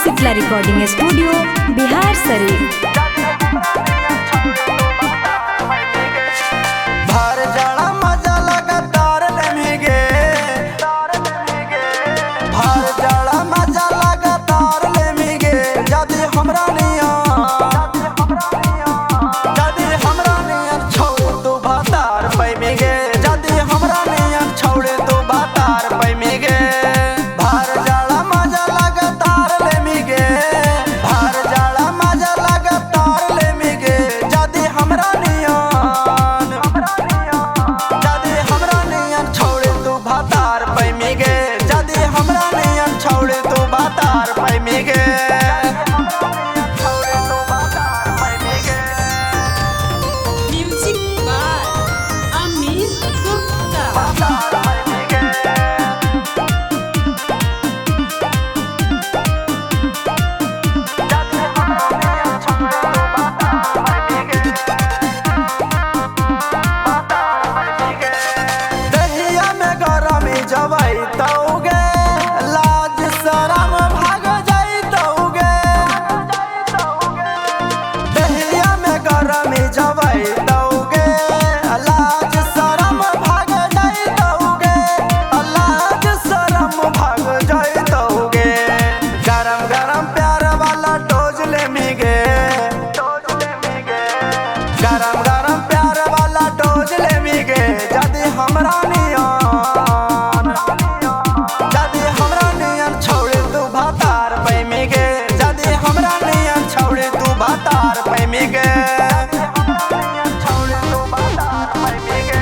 Shitala recording studio Bihar Sharif. गरम गरम प्यार वाला डोज ले मिगे जदी हमरा नियन छोड़े तू भातार पे मिगे जदी हमरा नियन छोड़े तू भातार पे मिगे छोड़े तू भातार पे मिगे।